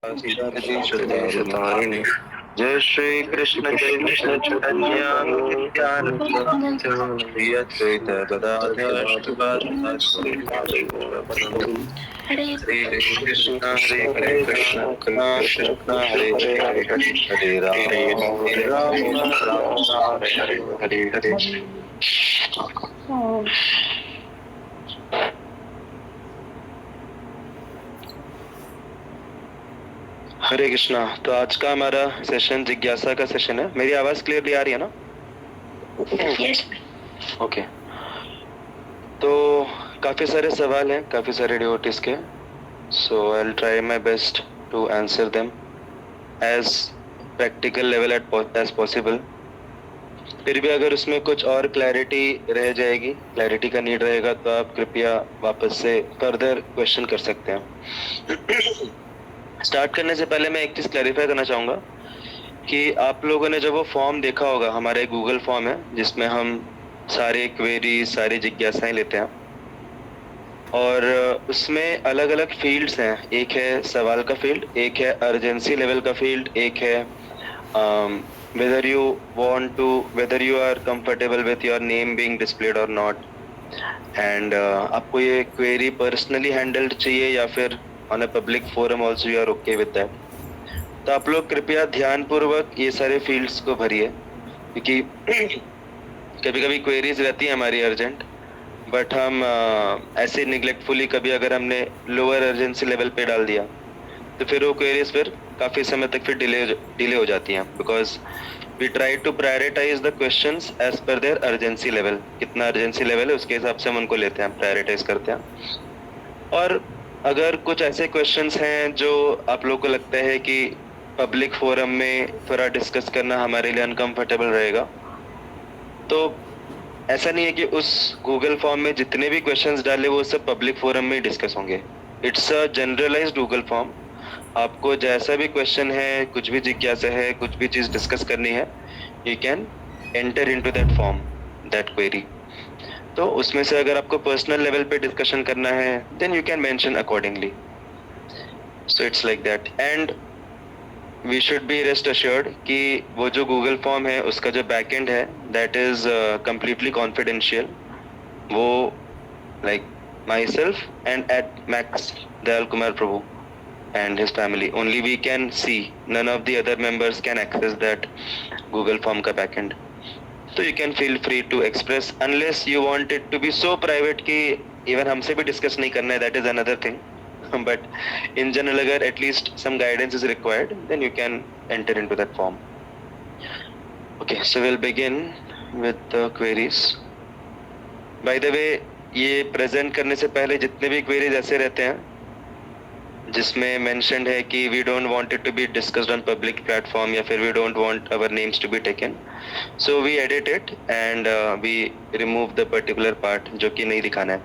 शतारिणी जय श्री कृष्ण चैतन्य नित्यानंद श्री अद्वैत गदाधर हरे कृष्ण हरे कृष्ण कृष्ण हरे हरे हरे राम राम हरे हरे। हरे कृष्णा। तो आज का हमारा सेशन जिज्ञासा का सेशन है। मेरी आवाज क्लियरली आ रही है ना? ओके। तो काफी सारे सवाल हैं, काफी सारे डिवोटीज के, so I will try my best to answer them as practical level as possible. फिर भी अगर उसमें कुछ और क्लैरिटी रह जाएगी, क्लैरिटी का नीड रहेगा, तो आप कृपया वापस से फर्दर क्वेश्चन कर सकते हैं। स्टार्ट करने से पहले मैं एक चीज क्लैरिफाई करना चाहूंगा कि आप लोगों ने जब वो फॉर्म देखा होगा, हमारे गूगल फॉर्म है जिसमें हम सारे क्वेरी, सारी जिज्ञासाएं लेते हैं, और उसमें अलग अलग फील्ड्स हैं। एक है सवाल का फील्ड, एक है अर्जेंसी लेवल का फील्ड, एक है whether you are comfortable with your name being displayed और नॉट, एंड आपको ये क्वेरी पर्सनली हैंडल्ड चाहिए या फिर on a public forum also you are okay with that. तो आप लोग कृपया ध्यानपूर्वक ये सारे फील्ड्स को भरिए, क्योंकि कभी कभी क्वेरीज रहती है हमारी अर्जेंट, बट हम ऐसे निग्लेक्टफुली कभी अगर हमने लोअर अर्जेंसी लेवल पे डाल दिया तो फिर वो क्वेरीज फिर काफी समय तक फिर डिले हो जाती हैं, because we try to prioritise the questions as per their urgency level. कितना अर्जेंसी लेवल है उसके हिसाब से हम उनको लेते हैं, प्रायोरिटाइज करते हैं। और अगर कुछ ऐसे क्वेश्चंस हैं जो आप लोग को लगता है कि पब्लिक फोरम में थोड़ा डिस्कस करना हमारे लिए अनकंफर्टेबल रहेगा, तो ऐसा नहीं है कि उस गूगल फॉर्म में जितने भी क्वेश्चंस डाले वो सब पब्लिक फोरम में डिस्कस होंगे। It's a generalised Google form. आपको जैसा भी क्वेश्चन है, कुछ भी जिज्ञासा है, कुछ भी चीज डिस्कस करनी है, you can enter into that form, that query. तो उसमें से अगर आपको पर्सनल लेवल पे डिस्कशन करना है, then you can mention accordingly. So it's like that, and we should be rest assured कि वो जो गूगल फॉर्म है उसका जो बैकएंड है दैट इज कंप्लीटली कॉन्फिडेंशियल। वो like my self and at max Dayal Kumar Prabhu and his family only we can see, none of the other members can access that Google form ka backend. So you can feel free to express unless you want it to be so private कि even हमसे भी discuss नहीं करना है, that is another thing. But in general अगर at least some guidance is required, then you can enter into that form. Okay, so we'll begin with the queries. By the way, ये present करने से पहले जितने भी queries ऐसे रहते हैं जिसमें मेंशन्ड है कि we don't want it to be discussed on public platform या फिर we don't want our names to be taken, so we edit it and we remove the particular part जो कि नहीं दिखाना है।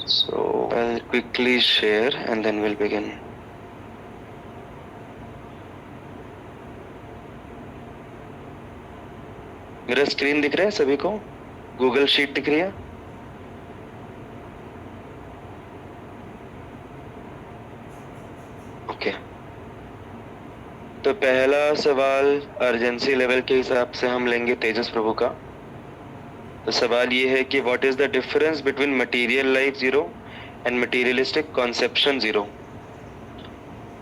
So I'll quickly share and then we'll begin. मेरा screen दिख रहा है सभी को? गूगल शीट दिख रही है? ओके। तो पहला सवाल अर्जेंसी लेवल के हिसाब से हम लेंगे तेजस प्रभु का। तो सवाल ये है कि what is the difference between material life zero and materialistic conception zero.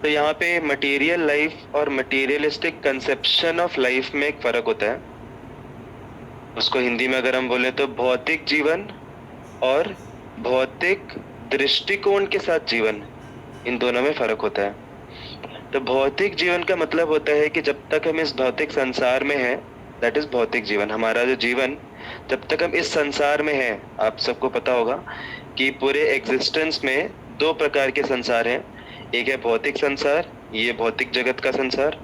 तो यहाँ पे मटेरियल लाइफ और मटेरियलिस्टिक कंसेप्शन ऑफ लाइफ में एक फर्क होता है। उसको हिंदी में अगर हम बोले तो भौतिक जीवन और भौतिक दृष्टिकोण के साथ जीवन, इन दोनों में फर्क होता है। तो भौतिक जीवन का मतलब होता है कि जब तक हम इस भौतिक संसार में हैं, दैट इज भौतिक जीवन। हमारा जो जीवन जब तक हम इस संसार में हैं, आप सबको पता होगा कि पूरे एग्जिस्टेंस में दो प्रकार के संसार हैं। एक है भौतिक संसार, ये भौतिक जगत का संसार,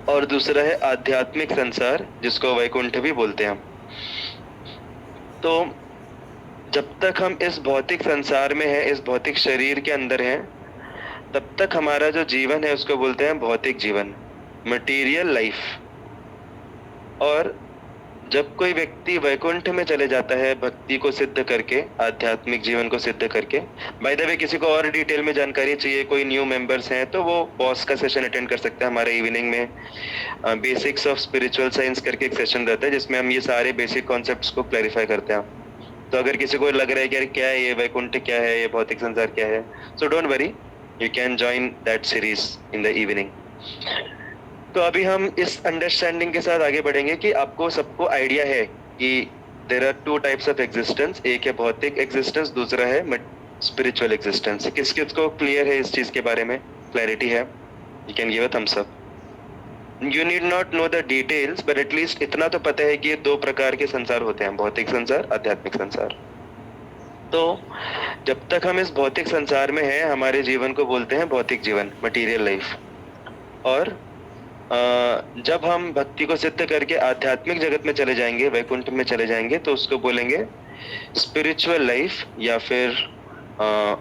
और दूसरा है आध्यात्मिक संसार जिसको वैकुंठ भी बोलते हैं। तो जब तक हम इस भौतिक संसार में हैं, इस भौतिक शरीर के अंदर हैं, तब तक हमारा जो जीवन है उसको बोलते हैं भौतिक जीवन, मटेरियल लाइफ। और जब कोई व्यक्ति वैकुंठ में चले जाता है भक्ति को सिद्ध करके, आध्यात्मिक जीवन को सिद्ध करके, बाय द वे किसी को और डिटेल में जानकारी चाहिए, कोई न्यू मेंबर्स हैं तो वो बॉस का सेशन अटेंड कर सकते हैं। हमारे इवनिंग में बेसिक्स ऑफ स्पिरिचुअल साइंस करके एक सेशन रहता है जिसमें हम ये सारे बेसिक कॉन्सेप्ट्स को क्लैरिफाई करते हैं। तो अगर किसी को लग रहा है कि यार क्या है ये वैकुंठ, क्या है ये भौतिक संसार, क्या है, so don't worry, you can join that series in the evening. तो अभी हम इस अंडरस्टैंडिंग के साथ आगे बढ़ेंगे कि आपको सबको आइडिया है कि there are two types of existence, एक है भौतिक एग्जिस्टेंस, दूसरा है स्पिरिचुअल एग्जिस्टेंस। किस किस को क्लियर है इस चीज के बारे में, क्लैरिटी है? You can give a thumbs up. You need not know the details, but at least इतना तो पता है कि ये दो प्रकार के संसार होते हैं, भौतिक संसार, आध्यात्मिक संसार। तो जब तक हम इस भौतिक संसार में हैं, हमारे जीवन को बोलते हैं भौतिक जीवन, मटेरियल लाइफ। और जब हम भक्ति को सिद्ध करके आध्यात्मिक जगत में चले जाएंगे, वैकुंठ में चले जाएंगे, तो उसको बोलेंगे स्पिरिचुअल लाइफ या फिर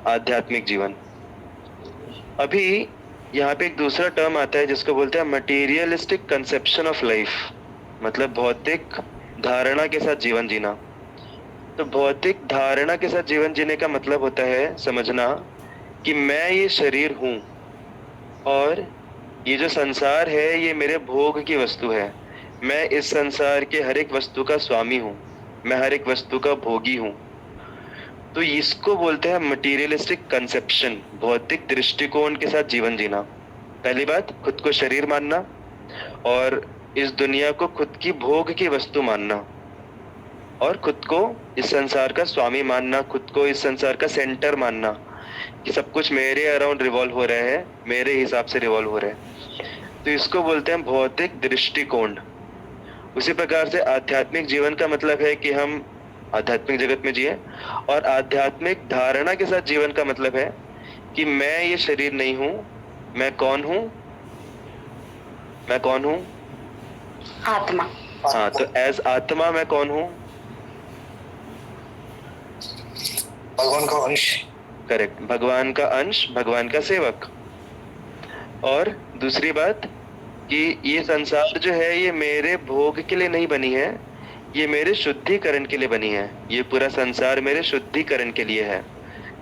आध्यात्मिक जीवन। अभी यहाँ पे एक दूसरा टर्म आता है जिसको बोलते हैं मटेरियलिस्टिक कंसेप्शन ऑफ लाइफ, मतलब भौतिक धारणा के साथ जीवन जीना। तो भौतिक धारणा के साथ जीवन जीने का मतलब होता है समझना कि मैं ये शरीर हूँ और ये जो संसार है ये मेरे भोग की वस्तु है, मैं इस संसार के हर एक वस्तु का स्वामी हूँ, मैं हर एक वस्तु का भोगी हूँ। तो इसको बोलते हैं मटेरियलिस्टिक कंसेप्शन, भौतिक दृष्टिकोण के साथ जीवन जीना। पहली बात, खुद को शरीर मानना और इस दुनिया को खुद की भोग की वस्तु मानना, और खुद को इस संसार का स्वामी मानना, खुद को इस संसार का सेंटर मानना कि सब कुछ मेरे अराउंड रिवॉल्व हो रहा है, मेरे हिसाब से रिवॉल्व हो रहा है। तो इसको बोलते हैं भौतिक दृष्टिकोण। उसी प्रकार से आध्यात्मिक जीवन का मतलब है कि हम आध्यात्मिक जगत में जिए, और आध्यात्मिक धारणा के साथ जीवन का मतलब है कि मैं ये शरीर नहीं हूँ, मैं कौन हूँ, मैं कौन हूँ? आत्मा। हाँ, तो एज आत्मा मैं कौन हूँ? भगवान का अंश। करेक्ट, भगवान का अंश, भगवान का सेवक। और दूसरी बात कि ये संसार जो है ये मेरे भोग के लिए नहीं बनी है, ये मेरे शुद्धिकरण के लिए बनी है। ये पूरा संसार मेरे शुद्धिकरण के लिए है,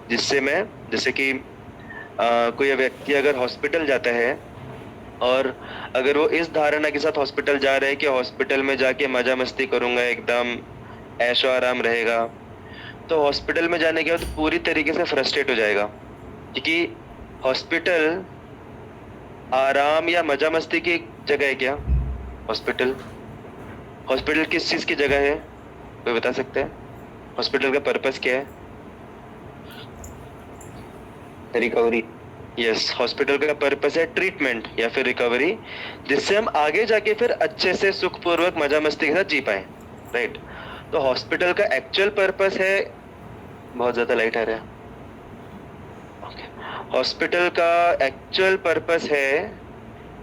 जिससे मैं, जैसे कि कोई व्यक्ति अगर हॉस्पिटल जाता है और अगर वो इस धारणा के साथ हॉस्पिटल जा रहा है कि हॉस्पिटल में जाके मजा मस्ती करूंगा, एकदम ऐशो आराम रहेगा, तो हॉस्पिटल में जाने के बाद पूरी तरीके से फ्रस्ट्रेट हो जाएगा, क्योंकि हॉस्पिटल आराम या मजा मस्ती की जगह है क्या? हॉस्पिटल हॉस्पिटल किस चीज की जगह है, कोई बता सकते हैं? हॉस्पिटल का पर्पस क्या है? रिकवरी। यस, हॉस्पिटल का पर्पस है ट्रीटमेंट या फिर रिकवरी, जिससे हम आगे जाके फिर अच्छे से सुखपूर्वक मजा मस्ती के साथ जी पाए, राइट? तो हॉस्पिटल का एक्चुअल पर्पस है, बहुत ज्यादा लाइट आ रहा है, हॉस्पिटल का एक्चुअल पर्पस है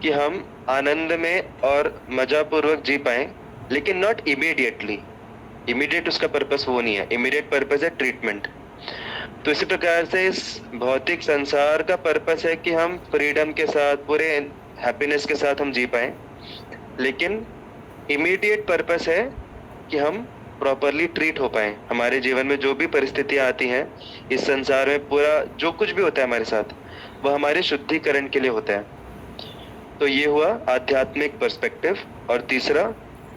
कि हम आनंद में और मजापूर्वक जी पाए, लेकिन नॉट इमीडिएटली। इमीडिएट उसका पर्पस वो नहीं है, इमीडिएट पर्पस है ट्रीटमेंट। तो इसी प्रकार से इस भौतिक संसार का पर्पस है कि हम फ्रीडम के साथ, पूरे हैप्पीनेस के साथ हम जी पाए, लेकिन इमीडिएट पर्पस है कि हम प्रॉपरली ट्रीट हो पाए। हमारे जीवन में जो भी परिस्थितियां आती हैं इस संसार में, पूरा जो कुछ भी होता है हमारे साथ, वो हमारे शुद्धिकरण के लिए होता है। तो ये हुआ आध्यात्मिक पर्सपेक्टिव। और तीसरा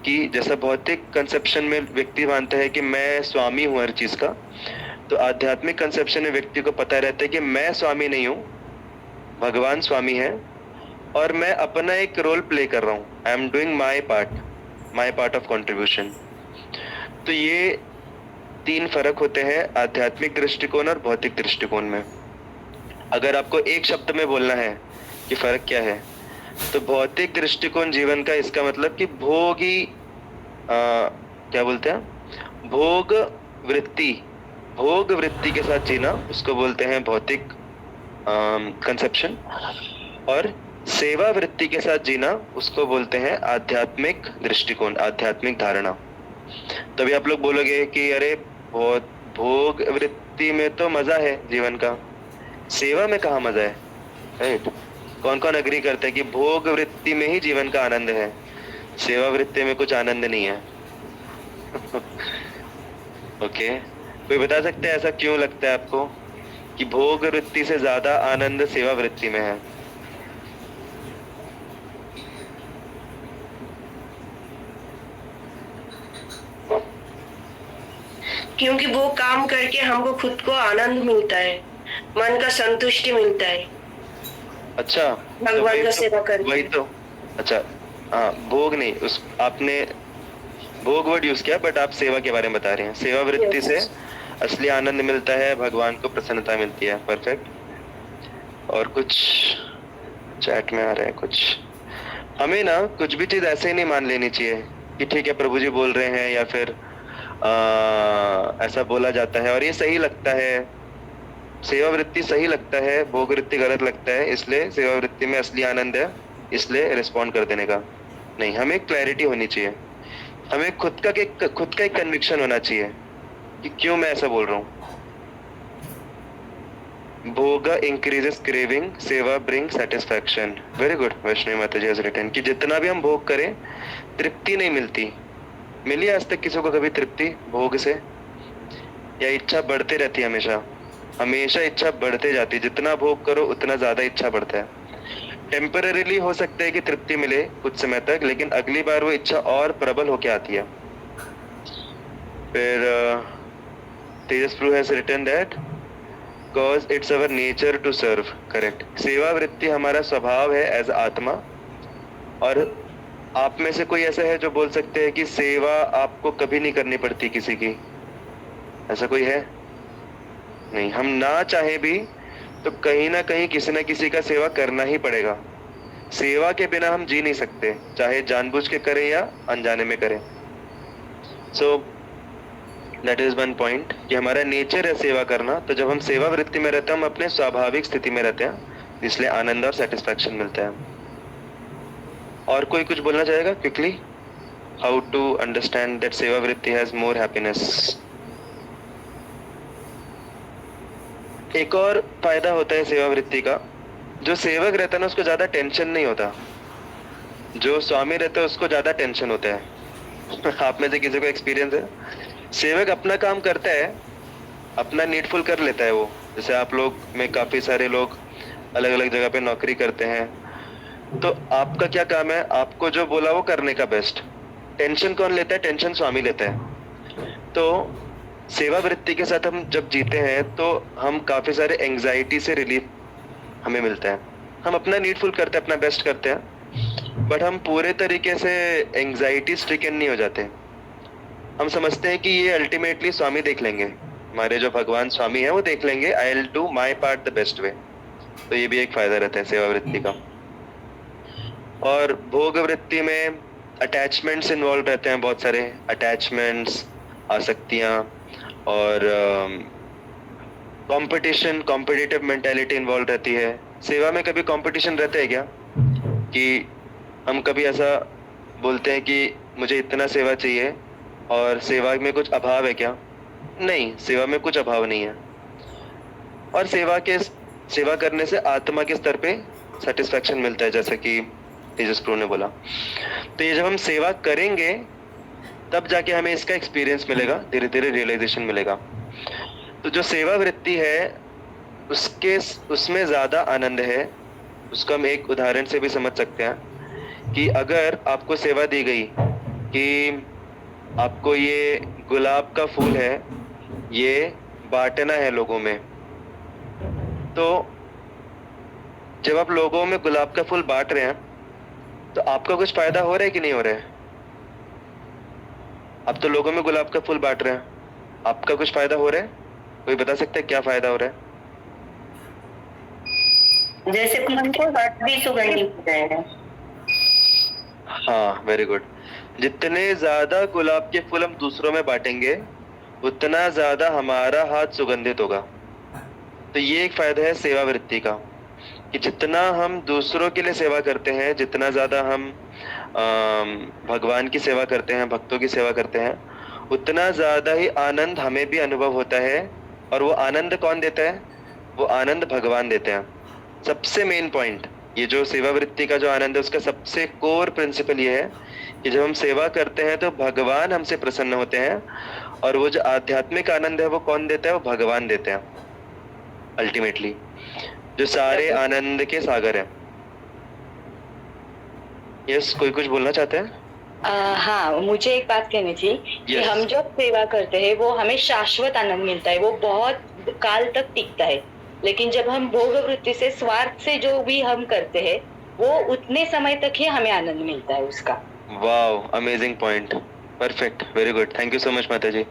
कि जैसा भौतिक कंसेप्शन में व्यक्ति मानता है कि मैं स्वामी हूँ हर चीज का, तो आध्यात्मिक कंसेप्शन में व्यक्ति को पता रहता है कि मैं स्वामी नहीं हूँ, भगवान स्वामी है, और मैं अपना एक रोल प्ले कर रहा हूँ। I am doing my part of contribution. तो ये तीन फर्क होते हैं आध्यात्मिक दृष्टिकोण और भौतिक दृष्टिकोण में। अगर आपको एक शब्द में बोलना है कि फर्क क्या है, तो भौतिक दृष्टिकोण जीवन का, इसका मतलब कि भोगी क्या बोलते हैं, भोग वृत्ति के साथ जीना, उसको बोलते हैं भौतिक कंसेप्शन। और सेवा वृत्ति के साथ जीना, उसको बोलते हैं आध्यात्मिक दृष्टिकोण, आध्यात्मिक धारणा। तभी आप लोग बोलोगे कि अरे भोग वृत्ति में तो मजा है जीवन का, सेवा में कहाँ मजा है, राइट? कौन कौन अग्री करते हैं कि भोग वृत्ति में ही जीवन का आनंद है, सेवा वृत्ति में कुछ आनंद नहीं है? ओके, कोई बता सकता है ऐसा क्यों लगता है आपको कि भोग वृत्ति से ज्यादा आनंद सेवा वृत्ति में है? क्योंकि वो काम करके हमको खुद को आनंद मिलता है, मन का संतुष्टि मिलता है अच्छा, भगवान का सेवा करके। वही तो। अच्छा, हाँ, भोग नहीं, उस आपने भोग वर्ड यूज किया, बट आप सेवा के बारे में बता रहे हैं। सेवा वृत्ति से असली आनंद मिलता है, भगवान को प्रसन्नता मिलती है। परफेक्ट। और कुछ चैट में आ रहा है कुछ। हमें ना कुछ भी चीज ऐसे ही नहीं मान लेनी चाहिए कि ठीक है प्रभु जी बोल रहे हैं, या फिर ऐसा बोला जाता है और ये सही लगता है। सेवा वृत्ति सही लगता है, भोग वृत्ति गलत लगता है, इसलिए सेवा वृत्ति में असली आनंद है, इसलिए रिस्पॉन्ड कर देने का नहीं। हमें क्लैरिटी होनी चाहिए, हमें खुद का एक कन्विक्शन होना चाहिए कि क्यों मैं ऐसा बोल रहा हूँ। भोग इंक्रीजेस क्रेविंग, सेवा bring satisfaction. Very good, Vaishnavi माता जी हैज रिटन कि जितना भी हम भोग करें तृप्ति नहीं मिलती। मिली आज तक किसी को कभी तृप्ति भोग से? या इच्छा बढ़ते रहती है हमेशा? हमेशा इच्छा बढ़ते जाती है, जितना भोग करो उतना ज्यादा इच्छा बढ़ता है। टेम्पररीली हो सकता है कि तृप्ति मिले कुछ समय तक, लेकिन अगली बार वो इच्छा और प्रबल होके आती है। फिर तेजस्प्रु has written that cause it's our nature to serve. Correct. सेवा वृत्ति हमारा स्वभाव है एज आत्मा। और आप में से कोई ऐसा है जो बोल सकते हैं कि सेवा आपको कभी नहीं करनी पड़ती किसी की? ऐसा कोई है? नहीं, हम ना चाहे भी तो कहीं ना कहीं किसी ना किसी का सेवा करना ही पड़ेगा। सेवा के बिना हम जी नहीं सकते, चाहे जानबूझ के करें या अनजाने में करें। So that is one point कि हमारा नेचर है सेवा करना। तो जब हम सेवा वृत्ति में रहते हैं, हम अपने स्वाभाविक स्थिति में रहते हैं, इसलिए आनंद और सेटिस्फैक्शन मिलता है। और कोई कुछ बोलना चाहेगा quickly? How to understand that सेवा वृत्ति हैज मोर हैप्पीनेस? एक और फायदा होता है सेवा वृत्ति का, जो सेवक रहता है ना उसको ज्यादा टेंशन नहीं होता, जो स्वामी रहता है उसको ज्यादा टेंशन होता है। आप में से किसी को एक्सपीरियंस है? सेवक अपना काम करता है, अपना नीडफुल कर लेता है वो। जैसे आप लोग में काफी सारे लोग अलग अलग जगह पे नौकरी करते हैं, तो आपका क्या काम है? आपको जो बोला वो करने का बेस्ट। टेंशन कौन लेता है? टेंशन स्वामी लेता है। तो सेवा वृत्ति के साथ हम जब जीते हैं तो हम काफी सारे एंजाइटी से रिलीफ हमें मिलता है। हम अपना नीडफुल करते हैं, अपना बेस्ट करते हैं, बट हम पूरे तरीके से एंजाइटी स्ट्रिकन नहीं हो जाते। हम समझते हैं कि ये अल्टीमेटली स्वामी देख लेंगे, हमारे जो भगवान स्वामी है वो देख लेंगे, I will do my part the best way. तो ये भी एक फायदा रहता है सेवा वृत्ति का। और भोग वृत्ति में अटैचमेंट्स इन्वॉल्व रहते हैं, बहुत सारे अटैचमेंट्स, आसक्तियां, और कंपटीशन, कॉम्पिटिटिव मेंटालिटी इन्वॉल्व रहती है। सेवा में कभी कंपटीशन रहता है क्या? कि हम कभी ऐसा बोलते हैं कि मुझे इतना सेवा चाहिए और सेवा में कुछ अभाव है क्या? नहीं, सेवा में कुछ अभाव नहीं है। और सेवा करने से आत्मा के स्तर पे सेटिस्फैक्शन मिलता है, जैसा कि तेजस्प्रु ने बोला। तो ये जब हम सेवा करेंगे तब जाके हमें इसका एक्सपीरियंस मिलेगा, धीरे धीरे रियलाइजेशन मिलेगा। तो जो सेवा वृत्ति है उसमें ज्यादा आनंद है। उसको हम एक उदाहरण से भी समझ सकते हैं कि अगर आपको सेवा दी गई कि आपको ये गुलाब का फूल है, ये बांटना है लोगों में, तो जब आप लोगों में गुलाब का फूल बांट रहे हैं तो आपका कुछ फायदा हो रहा है कि नहीं हो रहा है? आप तो लोगों में गुलाब का फूल बांट रहे हैं, आपका कुछ फायदा हो रहा है? कोई बता सकता है क्या फायदा हो रहा है? जैसे मन को भी सुगंधी हो जाएगा। हाँ, वेरी गुड। जितने ज्यादा गुलाब के फूल हम दूसरों में बांटेंगे उतना ज्यादा हमारा हाथ सुगंधित होगा। तो ये एक फायदा है सेवा वृत्ति का कि जितना हम दूसरों के लिए सेवा करते हैं, जितना ज्यादा हम भगवान की सेवा करते हैं, भक्तों की सेवा करते हैं, उतना ज्यादा ही आनंद हमें भी अनुभव होता है। और वो आनंद कौन देता है? वो आनंद भगवान देते हैं। सबसे मेन पॉइंट, ये जो सेवा वृत्ति का जो आनंद है उसका सबसे कोर प्रिंसिपल ये है कि जब हम सेवा करते हैं तो भगवान हमसे प्रसन्न होते हैं, और वो जो आध्यात्मिक आनंद है वो कौन देता है? वो भगवान देते हैं अल्टीमेटली, जो सारे आनंद के सागर हैं। यस, कोई कुछ बोलना चाहते हैं? हाँ, मुझे एक बात कहनी थी कि Yes. हम जो सेवा करते हैं वो हमें शाश्वत आनंद मिलता है, वो बहुत काल तक टिकता है। लेकिन जब हम भोग वृत्ति से, स्वार्थ से जो भी हम करते हैं, वो उतने समय तक ही हमें आनंद मिलता है उसका। Wow, amazing point, perfect, very good, thank you so much माता जी।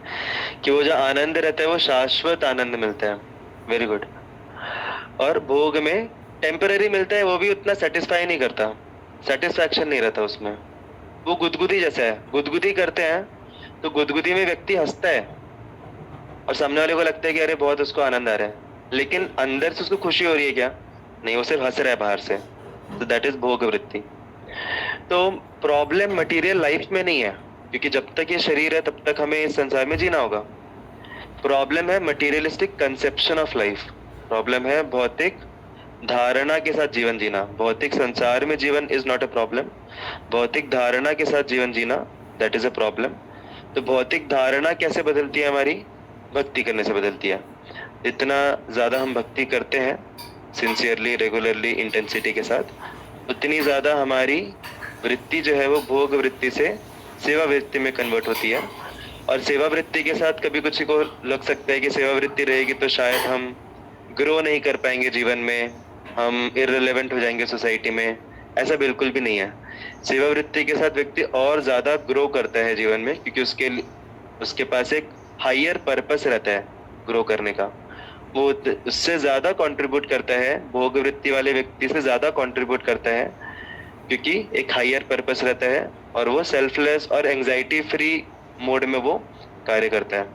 कि वो जो आनंद रहता है वो शाश्वत आनंद मिलता है, वेरी गुड। और भोग में टेम्पररी मिलता है, वो भी उतना सेटिस्फाई नहीं करता, सेटिस्फैक्शन नहीं रहता उसमें। वो गुदगुदी जैसा है, गुदगुदी करते हैं तो गुदगुदी में व्यक्ति हंसता है और सामने वाले को लगता है कि अरे बहुत उसको आनंद आ रहा है, लेकिन अंदर से उसको खुशी हो रही है क्या? नहीं, वो सिर्फ हंस रहा है बाहर से। तो दैट इज भोग वृत्ति। तो प्रॉब्लम मटेरियल लाइफ में नहीं है, क्योंकि जब तक ये शरीर है तब तक हमें इस संसार में जीना होगा। प्रॉब्लम है materialistic conception of life, problem है भौतिक धारणा के साथ जीवन जीना। भौतिक संसार में जीवन इज नॉट अ प्रॉब्लम, भौतिक धारणा के साथ जीवन जीना दैट इज अ प्रॉब्लम। तो भौतिक धारणा कैसे बदलती है? हमारी भक्ति करने से बदलती है। इतना ज्यादा हम भक्ति करते हैं सिंसियरली, रेगुलरली, इंटेंसिटी के साथ, उतनी ज्यादा हमारी वृत्ति जो है वो भोग वृत्ति से सेवा वृत्ति में कन्वर्ट होती है। और सेवा वृत्ति के साथ कभी कुछ को लग सकता है कि सेवा वृत्ति रहेगी तो शायद हम ग्रो नहीं कर पाएंगे जीवन में, हम इररिलेवेंट हो जाएंगे सोसाइटी में। ऐसा बिल्कुल भी नहीं है। सेवा वृत्ति के साथ व्यक्ति और ज्यादा ग्रो करता है जीवन में, क्योंकि उसके पास एक हायर पर्पस रहता है ग्रो करने का। वो उससे ज्यादा कंट्रीब्यूट करता है, भोग वृत्ति वाले व्यक्ति से ज्यादा कंट्रीब्यूट करता है, क्योंकि एक हायर पर्पस रहता है और वो सेल्फलेस और एंजाइटी फ्री मोड में वो कार्य करता है।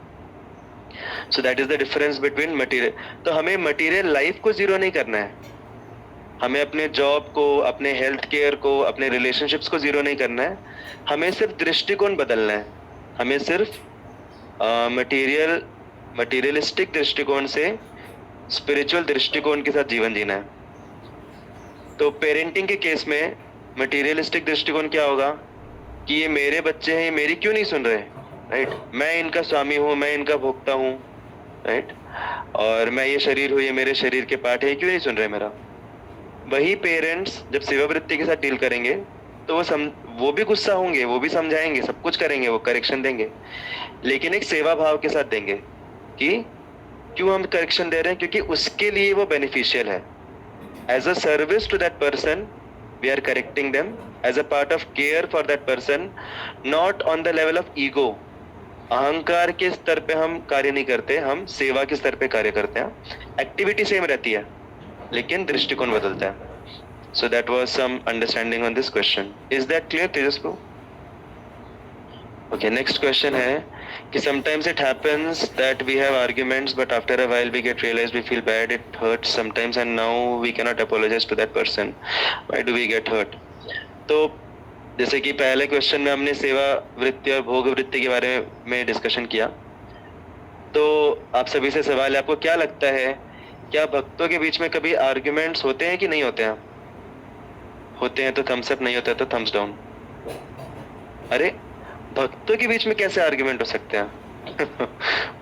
So that is the difference between material. तो हमें मटेरियल लाइफ को जीरो नहीं करना है, हमें अपने जॉब को, अपने हेल्थ केयर को, अपने रिलेशनशिप्स को जीरो नहीं करना है। हमें सिर्फ दृष्टिकोण बदलना है। हमें सिर्फ मटेरियलिस्टिक दृष्टिकोण से स्पिरिचुअल दृष्टिकोण के साथ जीवन जीना है। तो पेरेंटिंग के केस में मटेरियलिस्टिक दृष्टिकोण क्या होगा कि ये मेरे बच्चे हैं, ये मेरी क्यों नहीं सुन रहे, राइट? मैं इनका स्वामी हूँ, मैं इनका भोक्ता हूँ, राइट? और मैं ये शरीर हूँ, ये मेरे शरीर के पार्ट है, क्यों नहीं सुन रहे मेरा? वही पेरेंट्स जब सेवा वृत्ति के साथ डील करेंगे तो वो भी गुस्सा होंगे, वो भी समझाएंगे, सब कुछ करेंगे, वो करेक्शन देंगे, लेकिन एक सेवा भाव के साथ देंगे कि क्यों हम करेक्शन दे रहे हैं, क्योंकि उसके लिए वो बेनिफिशियल है। As a service to that person we are correcting them, as a part of care for that person, not on the level of ego. अहंकार के स्तर पे हम कार्य नहीं करते, हम सेवा के स्तर पे कार्य करते हैं। एक्टिविटी सेम रहती है लेकिन दृष्टिकोण बदलता है। So that was some understanding on this question. Is that clear, Tejas bro? Okay, next question है कि sometimes it happens that we have arguments but after a while we get realized we feel bad, it hurts sometimes and now we cannot apologize to that person. Why do we get hurt? तो जैसे कि पहले question में हमने सेवा वृत्ति और भोग वृत्ति के बारे में डिस्कशन किया, तो आप सभी से सवाल है, आपको क्या लगता है, क्या भक्तों के बीच में कभी आर्ग्यूमेंट्स होते हैं कि नहीं होते हैं? होते हैं तो थम्स अप, नहीं होता है तो थम्स डाउन। अरे भक्तों के बीच में कैसे आर्ग्यूमेंट हो सकते हैं?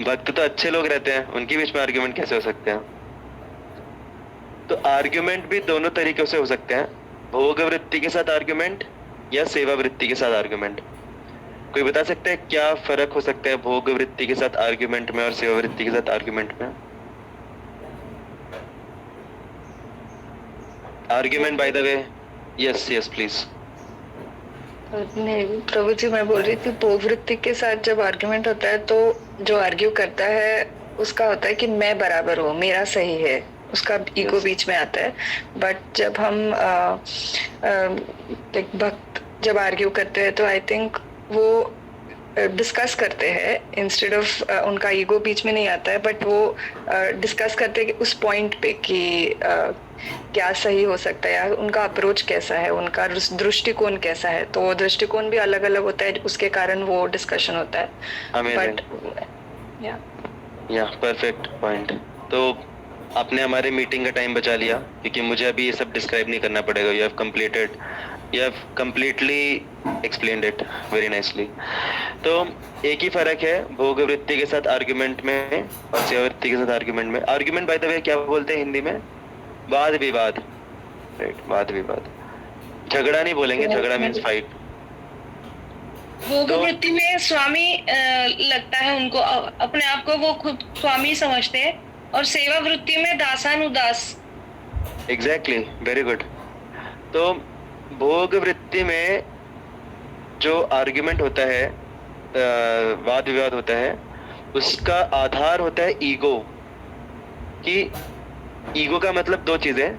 भक्त तो अच्छे लोग रहते हैं, उनके बीच में आर्ग्यूमेंट कैसे हो सकते हैं? तो आर्ग्यूमेंट भी दोनों तरीकों से हो सकते हैं, भोग वृत्ति के साथ आर्ग्यूमेंट या सेवा वृत्ति के साथ आर्ग्यूमेंट। कोई बता सकता है क्या फर्क हो सकता है भोग वृत्ति के साथ आर्ग्यूमेंट में और सेवा वृत्ति के साथ आर्ग्यूमेंट में? Argument by the way, yes please. नहीं प्रभु जी, मैं बोल रही थी भोग वृत्ति के साथ जब आर्ग्यूमेंट होता है तो जो आर्ग्यू करता है उसका होता है कि मैं बराबर हूँ, मेरा सही है, उसका ईगो बीच में आता है। बट जब हम भक्त जब आर्ग्यू करते हैं तो आई थिंक वो डिस्कस करते हैं, इंस्टेड ऑफ उनका ईगो बीच में नहीं आता है, बट वो डिस्कस करते हैं उस पॉइंट पे कि क्या सही हो सकता है, या उनका अप्रोच कैसा है, उनका दृष्टिकोण कैसा है। तो वो दृष्टिकोण भी अलग अलग होता है, उसके कारण वो डिस्कशन होता है। बट या परफेक्ट पॉइंट। तो आपने हमारे मीटिंग का टाइम बचा लिया, क्योंकि मुझे अभी ये सब डिस्क्राइब नहीं करना पड़ेगा. You have completely explained it very nicely. तो एक ही फर्क है भोग वृत्ति के साथ आर्ग्यूमेंट में और सेवा वृत्ति के साथ आर्ग्यूमेंट में. आर्ग्यूमेंट बाय द वे क्या बोलते हैं हिंदी में? वाद विवाद. राइट, वाद विवाद. झगड़ा नहीं बोलेंगे, झगड़ा मीन्स फाइट. भोग वृत्ति में स्वामी लगता है उनको, अपने आप को वो खुद स्वामी समझते हैं, और सेवा वृत्ति में दासानुदास. Exactly, very good. तो भोग वृत्ति में जो आर्ग्यूमेंट होता है, वाद विवाद होता है, उसका आधार होता है ईगो. कि ईगो का मतलब दो चीजें.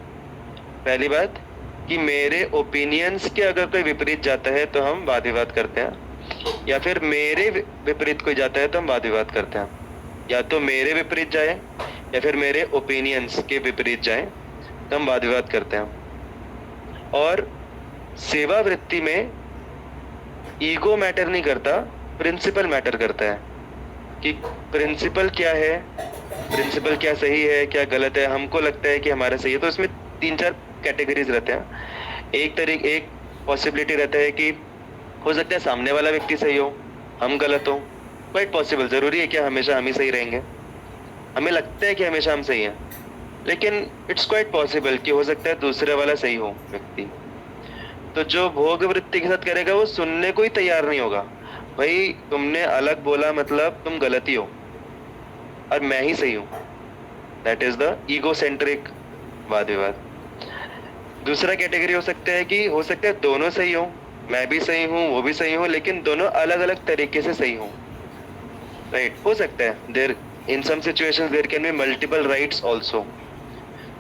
पहली बात कि मेरे ओपिनियंस के अगर कोई विपरीत जाता है तो हम वाद विवाद करते हैं, या फिर मेरे विपरीत कोई जाता है तो हम वाद विवाद करते हैं. या तो मेरे विपरीत जाए या फिर मेरे ओपिनियंस के विपरीत जाए तो हम वाद विवाद करते हैं. और सेवा वृत्ति में ईगो मैटर नहीं करता, प्रिंसिपल मैटर करता है. कि प्रिंसिपल क्या है, प्रिंसिपल क्या सही है क्या गलत है, हमको लगता है कि हमारा सही है. तो इसमें 3-4 कैटेगरीज रहते हैं. एक पॉसिबिलिटी रहता है कि हो सकता है सामने वाला व्यक्ति सही हो, हम गलत हो. Quite possible. जरूरी है क्या हमेशा हम ही सही रहेंगे? हमें लगता है कि हमेशा हम सही हैं, लेकिन इट्स क्वाइट पॉसिबल कि हो सकता है दूसरे वाला सही हो व्यक्ति. तो जो भोग वृत्ति के साथ करेगा वो सुनने को ही तैयार नहीं होगा. भाई तुमने अलग बोला मतलब तुम गलत ही हो और मैं ही सही हूँ. दैट इज द ईगोसेंट्रिक वाद विवाद. दूसरा कैटेगरी हो सकता है कि हो सकता है दोनों सही हो, मैं भी सही हूँ वो भी सही हूँ, लेकिन दोनों अलग अलग तरीके से सही हो. राइट, हो सकता है. There in some situations there can be multiple rights also.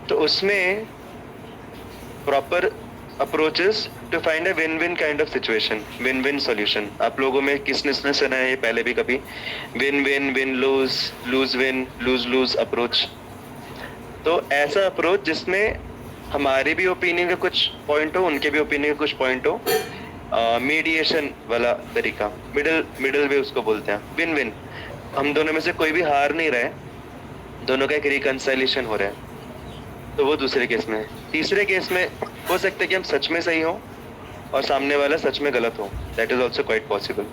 तो उसमें proper approaches to find a win win kind of situation, win win solution. आप लोगों में किसने सुना है ये पहले भी कभी? Win win, win lose, lose win, lose lose approach. तो ऐसा अप्रोच जिसमें हमारे भी ओपिनियन का कुछ पॉइंट हो, उनके भी ओपिनियन का कुछ पॉइंट हो. मीडिएशन वाला तरीका, मिडल वे उसको बोलते हैं. विन विन, हम दोनों में से कोई भी हार नहीं रहा है, दोनों का एक रिकंसाइलेशन हो रहा है. तो वो दूसरे केस में. तीसरे केस में हो सकता है कि हम सच में सही हो और सामने वाला सच में गलत हो. That is also quite possible.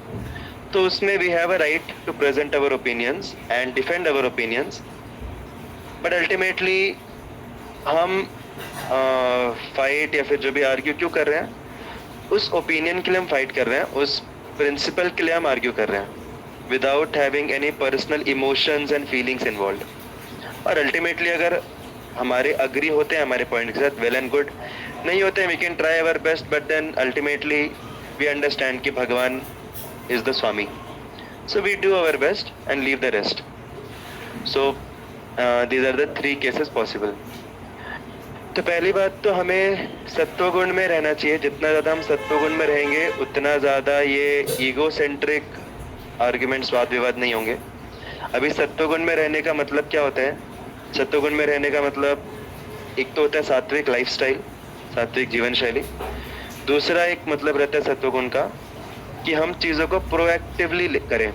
तो उसमें we have a right to present our opinions and defend our opinions. But ultimately हम फाइट या फिर जो भी आर्ग्यू क्यों कर रहे हैं, उस ओपिनियन के लिए हम फाइट कर रहे हैं, उस प्रिंसिपल के लिए हम आर्ग्यू कर रहे हैं, without having any personal emotions and feelings involve. और अल्टीमेटली अगर हमारे अग्री होते हैं हमारे पॉइंट के साथ, वेल एंड गुड. नहीं होते हैं, we can try our best, but then ultimately we understand कि भगवान इज द स्वामी. So we do our best and leave the rest. So these are the 3 cases possible. तो पहली बात तो हमें सत्वगुण में रहना चाहिए. जितना ज़्यादा हम सत्वगुण में रहेंगे उतना ज़्यादा ये ईगो सेंट्रिक आर्ग्यूमेंट्स, वाद विवाद नहीं होंगे. अभी सत्वगुण में रहने का मतलब क्या होता है? सत्वगुण में रहने का मतलब एक तो होता है सात्विक लाइफस्टाइल, सात्विक जीवन शैली. दूसरा एक मतलब रहता है सत्वगुण का कि हम चीज़ों को प्रोएक्टिवली करें.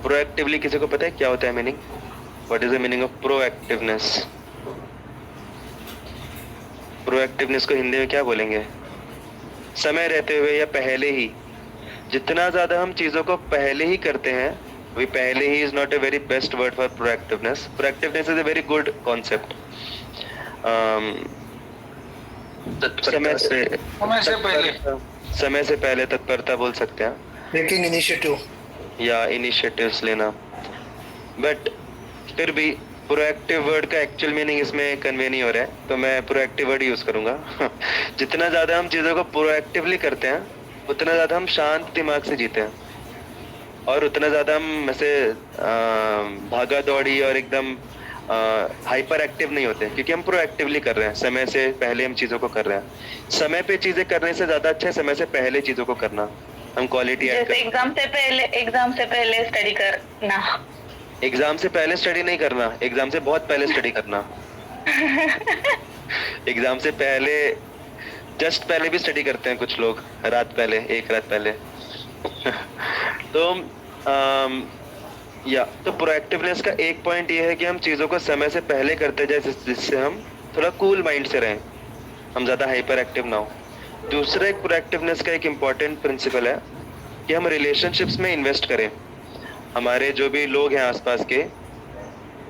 प्रोएक्टिवली किसी को पता है क्या होता है meaning? What is the meaning of proactiveness? Proactiveness को हिंदी में क्या बोलेंगे? समय रहते हुए या पहले ही. जितना ज़्यादा हम चीज़ों को पहले ही करते हैं, we पहले ही is not a very best word for proactiveness. Proactiveness is a very good concept. समय से पहले तत्परता बोल सकते हैं. टेकिंग इनिशिएटिव या इनिशिएटिव्स लेना. बट फिर भी प्रोएक्टिव वर्ड का एक्चुअल मीनिंग इसमें कन्वे नहीं हो रहा है, तो मैं प्रोएक्टिव वर्ड यूज करूंगा. जितना ज़्यादा हम चीज़ों को प्रोएक्टिवली करते हैं उतना ज़्यादा हम शांत दिमाग से जीते हैं, और उतना ज़्यादा हम ऐसे भागा दौड़ी और एकदम हाइपर एक्टिव नहीं होते, क्योंकि हम प्रोएक्टिवली कर रहे हैं. समय से पहले हम चीज़ों को कर रहे हैं. समय पे चीज़ें करने से ज़्यादा अच्छा है समय से पहले चीज़ों को करना. हम क्वालिटी एग्जाम से पहले स्टडी करना. एग्जाम से पहले स्टडी नहीं करना, एग्जाम से बहुत पहले स्टडी करना. एग्जाम से पहले, जस्ट पहले भी स्टडी करते हैं कुछ लोग, रात पहले, एक रात पहले. तो या तो प्रोएक्टिवनेस का एक पॉइंट ये है कि हम चीज़ों को समय से पहले करते जाए जिससे हम थोड़ा कूल माइंड से रहें, हम ज़्यादा हाइपर एक्टिव ना हो। दूसरा एक प्रोएक्टिवनेस का एक इम्पॉर्टेंट प्रिंसिपल है कि हम रिलेशनशिप्स में इन्वेस्ट करें। हमारे जो भी लोग हैं आसपास के,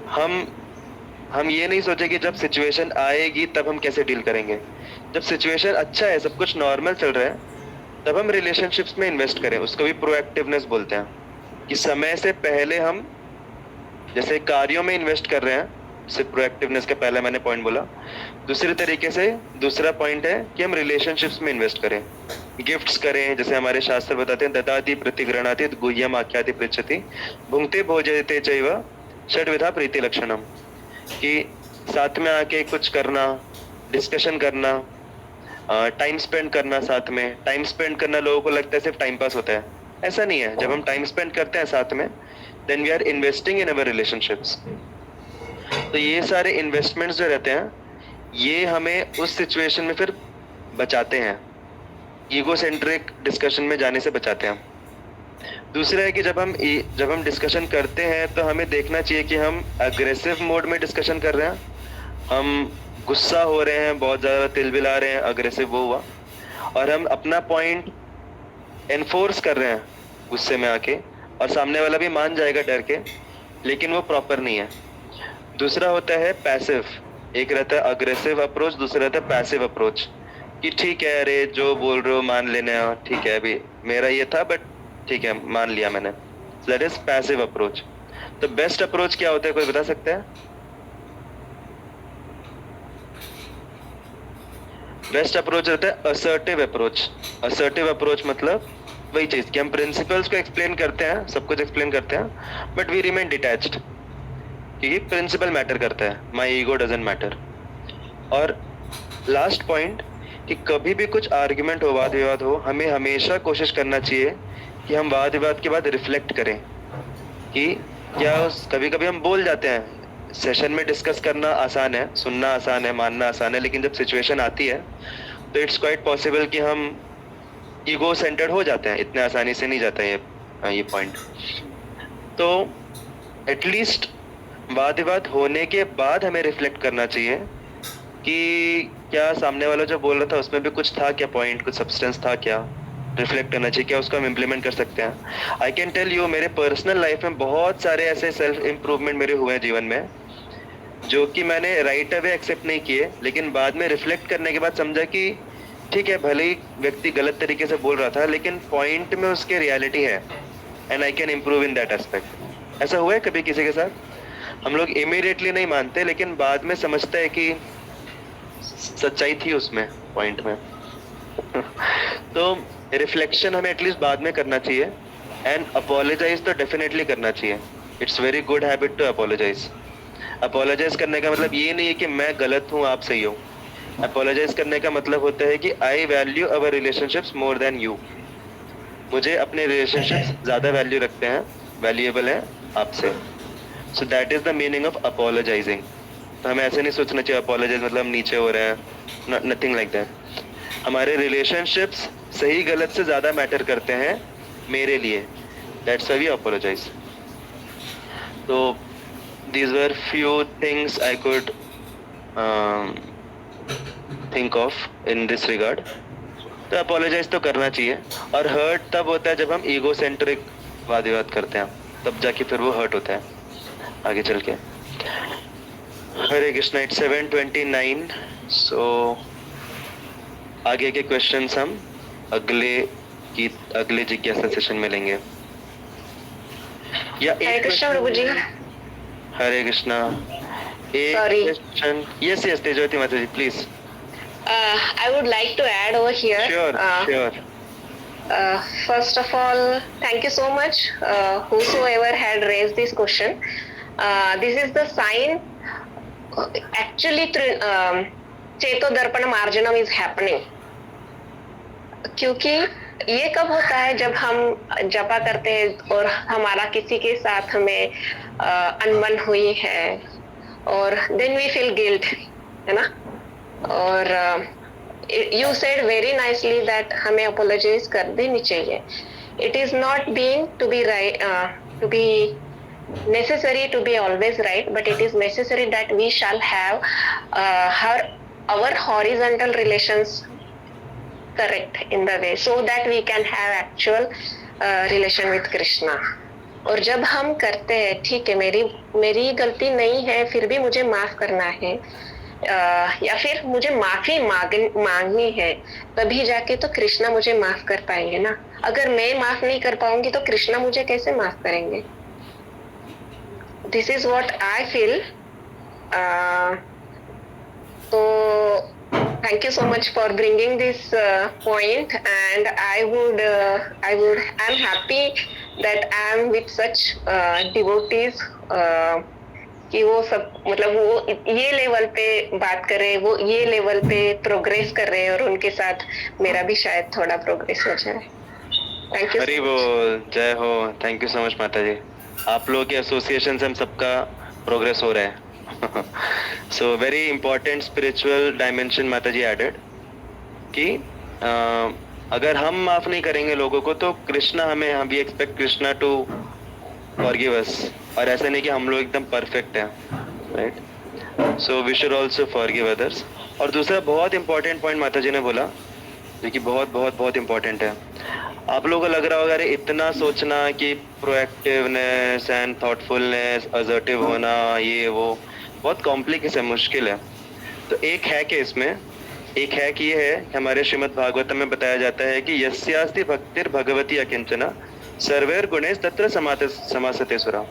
हम ये नहीं सोचे कि जब सिचुएशन आएगी तब हम कैसे डील करेंगे। जब सिचुएशन अच्छा है, सब कुछ नॉर्मल चल रहा है, तब हम रिलेशनशिप्स में इन्वेस्ट करें। उसको भी प्रोएक्टिवनेस बोलते हैं कि समय से पहले हम जैसे कार्यों में इन्वेस्ट कर रहे हैं, सिर्फ प्रोएक्टिवनेस का पहले मैंने पॉइंट बोला। दूसरी तरीके से दूसरा पॉइंट है कि हम रिलेशनशिप्स में इन्वेस्ट करें, गिफ्ट्स करें। जैसे हमारे शास्त्र बताते हैं, ददाति प्रतिगृणाति गुह्यम आख्याति पृच्छति भुंक्ते भोजयते चैव षड्विधा प्रीति लक्षणम, कि साथ में आके कुछ करना, डिस्कशन करना, टाइम स्पेंड करना। साथ में टाइम स्पेंड करना लोगों को लगता है सिर्फ टाइम पास होता है, ऐसा नहीं है। जब हम टाइम स्पेंड करते हैं साथ में, then we are investing in our relationships. तो ये सारे इन्वेस्टमेंट्स जो रहते हैं, ये हमें उस सिचुएशन में फिर बचाते हैं, ईगो सेंट्रिक डिस्कशन में जाने से बचाते हैं। दूसरा है कि जब हम डिस्कशन करते हैं तो हमें देखना चाहिए कि हम अग्रेसिव मोड में डिस्कशन कर रहे हैं, हम गुस्सा हो रहे हैं, बहुत ज़्यादा तिलबिला रहे हैं, अग्रेसिव वो हुआ, और हम अपना पॉइंट एनफोर्स कर रहे हैं गुस्से में आके, और सामने वाला भी मान जाएगा डर के, लेकिन वो प्रॉपर नहीं है। दूसरा होता है पैसिव, एक रहता है अग्रेसिव अप्रोच, दूसरा रहता है पैसिव अप्रोच, कि ठीक है, अरे जो बोल रहे हो मान लेना, ठीक है, अभी मेरा ये था बट ठीक है मान लिया मैंने। That is passive approach. तो बेस्ट अप्रोच क्या होता है, कोई बता सकता है? बेस्ट अप्रोच रहता है असर्टिव अप्रोच। असर्टिव अप्रोच मतलब वही चीज कि हम प्रिंसिपल्स को एक्सप्लेन करते हैं, सब कुछ एक्सप्लेन करते हैं, बट वी रिमेन डिटैच्ड, क्योंकि प्रिंसिपल मैटर करता है, माई ईगो डजंट मैटर। और लास्ट पॉइंट कि कभी भी कुछ आर्ग्यूमेंट हो, वाद विवाद हो, हमें हमेशा कोशिश करना चाहिए कि हम वाद विवाद के बाद रिफ्लेक्ट करें कि क्या कभी कभी हम बोल जाते हैं। सेशन में डिस्कस करना आसान है, सुनना आसान है, मानना आसान है, लेकिन जब सिचुएशन आती है तो इट्स क्वाइट पॉसिबल कि हम ईगो सेंटर्ड हो जाते हैं। इतने आसानी से नहीं जाता है ये पॉइंट। तो एटलीस्ट वाद विवाद होने के बाद हमें रिफ्लेक्ट करना चाहिए कि क्या सामने वाला जो बोल रहा था उसमें भी कुछ था क्या, पॉइंट कुछ सब्सटेंस था क्या, रिफ्लेक्ट करना चाहिए, क्या उसको हम इम्प्लीमेंट कर सकते हैं। आई कैन टेल यू, मेरे पर्सनल लाइफ में बहुत सारे ऐसे सेल्फ इम्प्रूवमेंट मेरे हुए हैं जीवन में, जो कि मैंने राइट अवे एक्सेप्ट नहीं किए, लेकिन बाद में रिफ्लेक्ट करने के बाद समझा कि ठीक है, भले ही व्यक्ति गलत तरीके से बोल रहा था, लेकिन पॉइंट में उसके रियलिटी है, and I can improve in that aspect. ऐसा हुआ है कभी किसी के साथ? हम लोग इमीडिएटली नहीं मानते, लेकिन बाद में समझते हैं कि सच्चाई थी उसमें, पॉइंट में। तो रिफ्लेक्शन हमें एटलीस्ट बाद में करना चाहिए, एंड अपोलोजाइज तो डेफिनेटली करना चाहिए। It's very good habit to apologise. Apologise करने का मतलब ये नहीं है कि मैं गलत हूँ आप सही हो। अपोलोजाइज करने का मतलब होता है कि I value our relationships more than you. मुझे अपने रिलेशनशिप्स ज़्यादा वैल्यू रखते हैं, वैल्यूएबल हैं आपसे। So that is the meaning of apologising. तो हमें ऐसे नहीं सोचना चाहिए अपोलोजाइज मतलब हम नीचे हो रहे हैं, नथिंग लाइक दैट। हमारे रिलेशनशिप्स सही गलत से ज़्यादा मैटर करते हैं मेरे लिए, दैट्स व्हाई वी अपोलोजाइज। तो these were few things I could think of in this regard. तो अपोलोजाइज तो करना चाहिए, और हर्ट तब होता है जब हम ईगो सेंट्रिक वाद विवाद करते हैं, तब जाके फिर वो हर्ट होता है आगे चल के। हरे कृष्णा। इट्स 7:29। सो आगे के क्वेश्चंस हम अगले जिज्ञासा सेशन में लेंगे। या हरे कृष्णा प्रभु जी। हरे कृष्णा। एक Sorry. क्वेश्चन। यस यस तेजवती माता जी please. I would like to add over here. Sure. First of all, thank you so much, whosoever had raised this question. This is the sign. Actually, चेतो दर्पण मार्जनम is happening. क्योंकि ये कब होता है जब हम जपा करते हैं और हमारा किसी के साथ हमें अनबन हुई है, और then we feel guilt, है ना। और you said very nicely that हमें apologize कर देनी चाहिए. It is not being to be right, to be necessary to be always right, but it is necessary that we shall have our horizontal relations correct in the way, so that we can have actual relation with Krishna. और जब हम करते हैं, ठीक है, मेरी गलती नहीं है, फिर भी मुझे माफ करना है, या फिर मुझे माफी मांगनी है, तभी जाके तो कृष्णा मुझे माफ कर पाएंगे ना. अगर मैं माफ नहीं कर पाऊंगी तो कृष्णा मुझे कैसे माफ करेंगे? This is what I feel. तो thank you so much for bringing this point, and I'm happy that I am with such devotees कि वो सब मतलब वो ये लेवल पे बात कर रहे हैं, वो ये लेवल पे प्रोग्रेस कर रहे हैं, और उनके साथ मेरा भी शायद थोड़ा प्रोग्रेस हो जाए. Thank you. हरी बोल, जय हो. थैंक यू सो मच माता जी. आप लोगों के एसोसिएशन से हम सबका प्रोग्रेस हो रहा है. So very important spiritual dimension माता जी added कि अगर हम माफ नहीं करेंगे लोगों को तो कृष्णा हमें, हम भी expect Krishna to forgive us. और ऐसा नहीं कि हम लोग एकदम परफेक्ट हैं, right? So we should also forgive others. और दूसरा बहुत इंपॉर्टेंट पॉइंट माता जी ने बोला, जो कि बहुत बहुत बहुत इंपॉर्टेंट है. आप लोगों को लग रहा होगा अरे इतना सोचना कि प्रोएक्टिवनेस एंड थॉटफुलनेस, असर्टिव होना, ये वो बहुत कॉम्प्लिकेट है, मुश्किल है. तो एक हैक है इसमें. एक हैक ये है, हमारे श्रीमद् भागवतम में बताया जाता है कि यस्यास्ति भक्तिर् भगवती अकिंचना सर्वैर गुणैः तत्र समासते सुरा.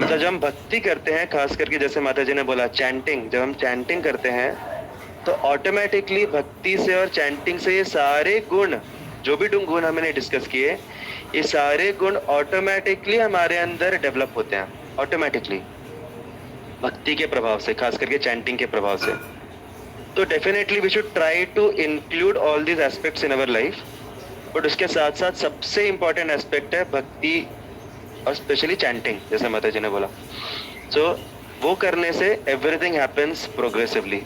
मतलब जब हम भक्ति करते हैं, खास करके जैसे माता जी ने बोला चैंटिंग, जब हम चैंटिंग करते हैं तो ऑटोमेटिकली भक्ति से और चैंटिंग से ये सारे गुण, जो भी गुण हमने डिस्कस किए, ये सारे गुण ऑटोमेटिकली हमारे अंदर डेवलप होते हैं, ऑटोमेटिकली भक्ति के प्रभाव से, खास करके चैंटिंग के प्रभाव से. तो definitely we should try to include all these aspects in our life. But उसके साथ साथ सबसे इम्पोर्टेंट एस्पेक्ट है भक्ति और स्पेशली चैंटिंग, जैसे माता जी ने बोला. सो वो करने से everything happens progressively.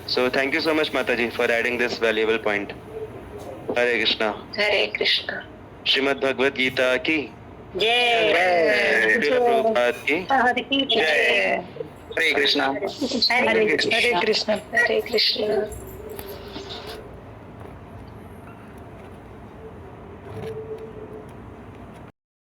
So thank you so much माता जी for adding this valuable point. Hare Krishna. Hare Krishna. Shrimad Bhagavad Gita की जय. श्रील प्रभुपाद की हरे कृष्णा. हरे कृष्ण. हरे कृष्ण.